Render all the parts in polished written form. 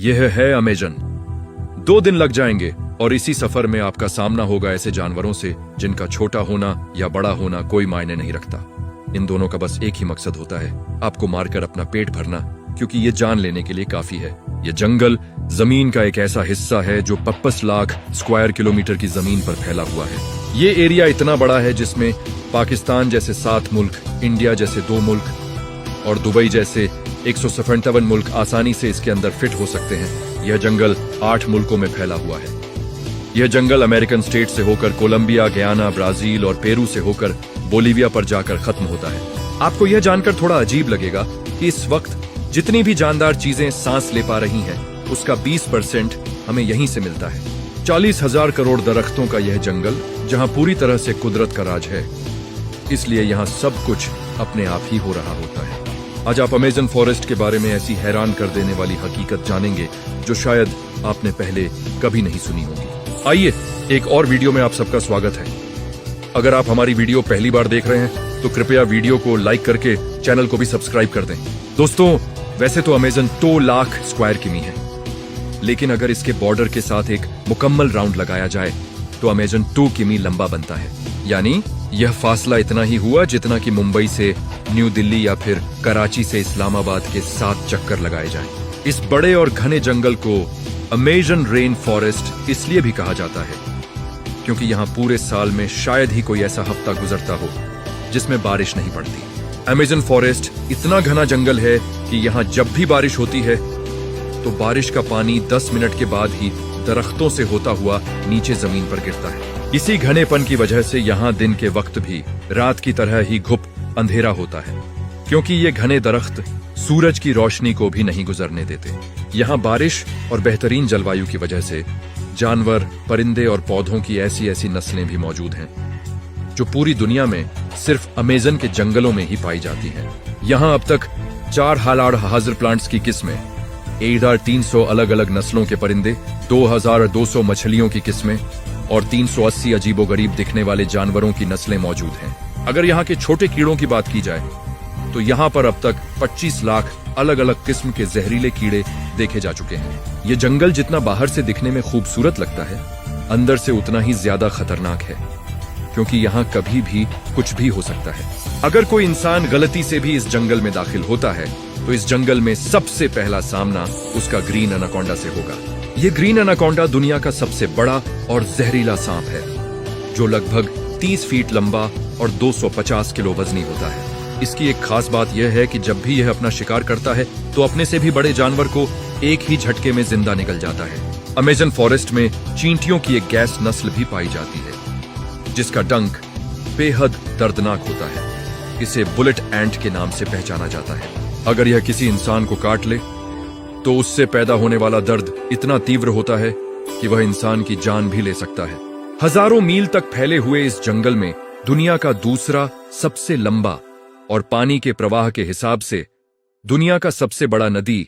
यह है अमेजन। 2 दिन लग जाएंगे और इसी सफर में आपका सामना होगा ऐसे जानवरों से जिनका छोटा होना या बड़ा होना कोई मायने नहीं रखता। इन दोनों का बस एक ही मकसद होता है, आपको मारकर अपना पेट भरना, क्योंकि ये जान लेने के लिए काफी है। ये जंगल जमीन का एक ऐसा हिस्सा है जो 25 लाख स्क्वायर किलोमीटर की जमीन पर फैला हुआ है। ये एरिया इतना बड़ा है जिसमें पाकिस्तान जैसे 7 मुल्क, इंडिया जैसे 2 मुल्क और दुबई जैसे 157 मुल्क आसानी से इसके अंदर फिट हो सकते हैं। यह जंगल 8 मुल्कों में फैला हुआ है। यह जंगल अमेरिकन स्टेट से होकर कोलंबिया, गयाना, ब्राजील और पेरू से होकर बोलीविया पर जाकर खत्म होता है। आपको यह जानकर थोड़ा अजीब लगेगा कि इस वक्त जितनी भी जानदार चीजें सांस ले पा रही हैं, उसका 20% हमें यहीं से मिलता है। 40,000 करोड़ दरख्तों का यह जंगल, जहां पूरी तरह से कुदरत का राज है, इसलिए यहाँ सब कुछ अपने आप ही हो रहा होता है। आज आप अमेजन फॉरेस्ट के बारे में ऐसी हैरान कर देने वाली हकीकत जानेंगे जो शायद आपने पहले कभी नहीं सुनी होगी। आइए, एक और वीडियो में आप सबका स्वागत है। अगर आप हमारी वीडियो पहली बार देख रहे हैं तो कृपया वीडियो को लाइक करके चैनल को भी सब्सक्राइब कर दें। दोस्तों, वैसे तो अमेजन 2 लाख स्क्वायर किमी है, लेकिन अगर इसके बॉर्डर के साथ एक मुकम्मल राउंड लगाया जाए तो अमेजन 2 किमी लंबा बनता है। यानी यह फासला इतना ही हुआ जितना कि मुंबई से न्यू दिल्ली या फिर कराची से इस्लामाबाद के 7 चक्कर लगाए जाएं। इस बड़े और घने जंगल को अमेजन रेन फॉरेस्ट इसलिए भी कहा जाता है क्योंकि यहाँ पूरे साल में शायद ही कोई ऐसा हफ्ता गुजरता हो जिसमें बारिश नहीं पड़ती। अमेजन फॉरेस्ट इतना घना जंगल है कि यहाँ जब भी बारिश होती है तो बारिश का पानी 10 मिनट के बाद ही दरख्तों से होता हुआ नीचे जमीन पर गिरता है। इसी घनेपन की वजह से यहाँ दिन के वक्त भी रात की तरह ही घुप अंधेरा होता है, क्योंकि ये घने दरख्त सूरज की रोशनी को भी नहीं गुजरने देते। यहाँ बारिश और बेहतरीन जलवायु की वजह से जानवर, परिंदे और पौधों की ऐसी ऐसी नस्लें भी मौजूद हैं जो पूरी दुनिया में सिर्फ अमेजन के जंगलों में ही पाई जाती हैं। यहाँ अब तक 4 हालाड़ हाजिर प्लांट्स की किस्में, 1300 अलग अलग नस्लों के परिंदे, 2200 मछलियों की किस्में और 380 अजीबोगरीब दिखने वाले जानवरों की नस्लें मौजूद हैं। अगर यहाँ के छोटे कीड़ों की बात की जाए तो यहाँ पर अब तक 25 लाख अलग अलग किस्म के जहरीले कीड़े देखे जा चुके हैं। ये जंगल जितना बाहर से दिखने में खूबसूरत लगता है, अंदर से उतना ही ज्यादा खतरनाक है, क्योंकि यहाँ कभी भी कुछ भी हो सकता है। अगर कोई इंसान गलती से भी इस जंगल में दाखिल होता है तो इस जंगल में सबसे पहला सामना उसका ग्रीन एनाकोंडा से होगा। ये ग्रीन एनाकोंडा दुनिया का सबसे बड़ा और जहरीला सांप है, जो लगभग 30 फीट लंबा और 250 किलो वजनी होता है। इसकी एक खास बात यह है कि जब भी यह अपना शिकार करता है तो अपने से भी बड़े जानवर को एक ही झटके में जिंदा निकल जाता है। अमेजन फॉरेस्ट में चींटियों की एक गैस नस्ल भी पाई जाती है जिसका डंक बेहद दर्दनाक होता है। इसे बुलेट एंट के नाम से पहचाना जाता है। अगर यह किसी इंसान को काट ले तो उससे पैदा होने वाला दर्द इतना तीव्र होता है कि वह इंसान की जान भी ले सकता है। हजारों मील तक फैले हुए इस जंगल में दुनिया का दूसरा सबसे लंबा और पानी के प्रवाह के हिसाब से दुनिया का सबसे बड़ा नदी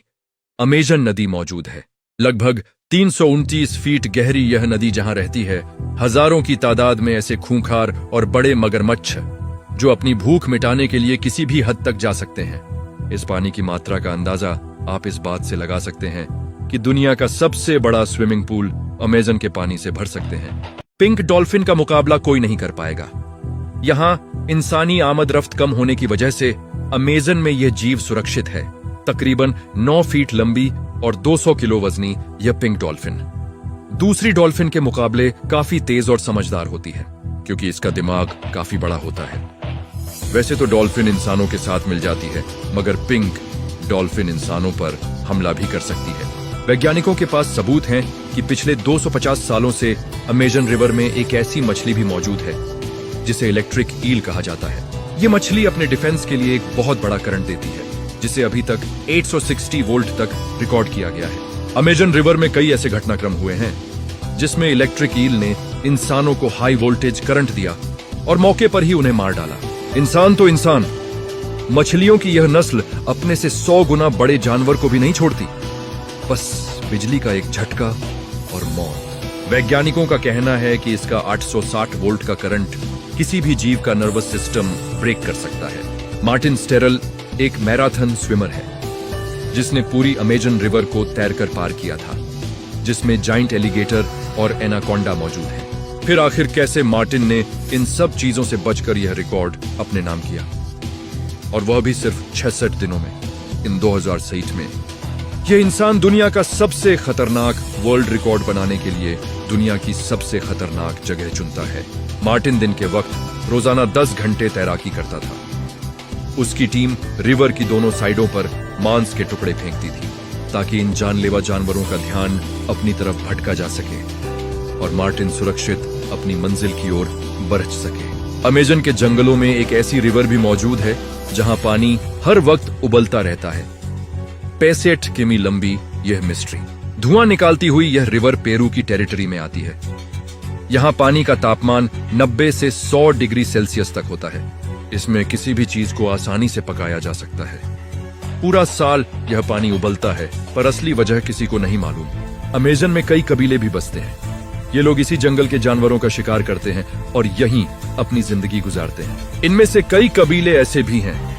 अमेजन नदी मौजूद है। लगभग 329 फीट गहरी यह नदी जहां रहती है, हजारों की तादाद में ऐसे खूंखार और बड़े मगरमच्छ जो अपनी भूख मिटाने के लिए किसी भी हद तक जा सकते हैं। इस पानी की मात्रा का अंदाजा आप इस बात से लगा सकते हैं कि दुनिया का सबसे बड़ा स्विमिंग पूल अमेजन के पानी से भर सकते हैं। पिंक डॉल्फिन का मुकाबला कोई नहीं कर पाएगा। यहाँ इंसानी आमद रफ्त कम होने की वजह से अमेजन में यह जीव सुरक्षित है। तकरीबन 9 फीट लंबी और 200 किलो वजनी यह पिंक डॉल्फिन दूसरी डॉल्फिन के मुकाबले काफी तेज और समझदार होती है, क्योंकि इसका दिमाग काफी बड़ा होता है। वैसे तो डॉल्फिन इंसानों के साथ मिल जाती है, मगर पिंक डॉल्फिन इंसानों पर हमला भी कर सकती है। वैज्ञानिकों के पास सबूत हैं कि पिछले 250 सालों से अमेजन रिवर में एक ऐसी मछली भी मौजूद है जिसे इलेक्ट्रिक ईल कहा जाता है। ये मछली अपने डिफेंस के लिए एक बहुत बड़ा करंट देती है, जिसे अभी तक 860 वोल्ट तक रिकॉर्ड किया गया है। अमेजन रिवर में कई ऐसे घटनाक्रम हुए हैं जिसमें इलेक्ट्रिक ईल ने इंसानों को हाई वोल्टेज करंट दिया और मौके पर ही उन्हें मार डाला। इंसान तो इंसान, मछलियों की यह नस्ल अपने से 100 गुना बड़े जानवर को भी नहीं छोड़ती। बस बिजली का एक झटका और मौत। वैज्ञानिकों का कहना है कि इसका 860 वोल्ट का करंट किसी भी जीव का नर्वस सिस्टम ब्रेक कर सकता है। मार्टिन स्टेरल एक मैराथन स्विमर है। जिसने पूरी अमेजन रिवर को तैरकर पार किया था, जिसमें जाइंट एलिगेटर और एनाकोंडा मौजूद है। फिर आखिर कैसे मार्टिन ने इन सब चीजों से बचकर यह रिकॉर्ड अपने नाम किया, और वह भी सिर्फ 66 दिनों में, इन 2023 में। यह इंसान दुनिया का सबसे खतरनाक वर्ल्ड रिकॉर्ड बनाने के लिए दुनिया की सबसे खतरनाक जगह चुनता है। मार्टिन दिन के वक्त रोजाना 10 घंटे तैराकी करता था। उसकी टीम रिवर की दोनों साइडों पर मांस के टुकड़े फेंकती थी ताकि इन जानलेवा जानवरों का ध्यान अपनी तरफ भटका जा सके और मार्टिन सुरक्षित अपनी मंजिल की ओर बढ़ सके। अमेजन के जंगलों में एक ऐसी रिवर भी मौजूद है जहां पानी हर वक्त उबलता रहता है। 65 किमी लंबी यह मिस्ट्री। धुआं निकालती हुई यह रिवर पेरू की टेरिटरी में आती है। यहाँ पानी का तापमान 90 से 100 डिग्री सेल्सियस तक होता है। इसमें किसी भी चीज को आसानी से पकाया जा सकता है। पूरा साल यह पानी उबलता है, पर असली वजह किसी को नहीं मालूम। अमेजन में कई कबीले भी बसते हैं। ये लोग इसी जंगल के जानवरों का शिकार करते हैं और यहीं अपनी जिंदगी गुजारते हैं। इनमें से कई कबीले ऐसे भी हैं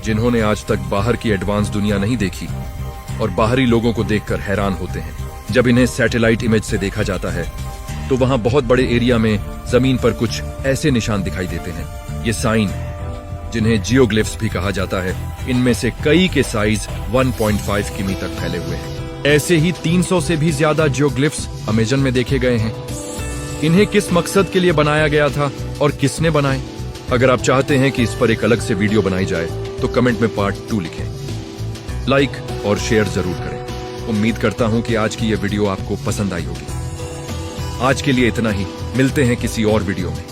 जिन्होंने आज तक बाहर की एडवांस दुनिया नहीं देखी और बाहरी लोगों को देखकर हैरान होते हैं। जब इन्हें सैटेलाइट इमेज से देखा जाता है तो वहां बहुत बड़े एरिया में जमीन पर कुछ ऐसे निशान दिखाई देते हैं। ये साइन, जिन्हें जियोग्लिफ्स भी कहा जाता है, इनमें से कई के साइज 1.5 किमी तक फैले हुए हैं। ऐसे ही 300 से भी ज्यादा जियोग्लिफ्स अमेजन में देखे गए हैं। इन्हें किस मकसद के लिए बनाया गया था और किसने बनाए? अगर आप चाहते हैं कि इस पर एक अलग से वीडियो बनाई जाए तो कमेंट में पार्ट 2 लिखें। लाइक और शेयर जरूर करें। उम्मीद करता हूं कि आज की यह वीडियो आपको पसंद आई होगी। आज के लिए इतना ही। मिलते हैं किसी और वीडियो में।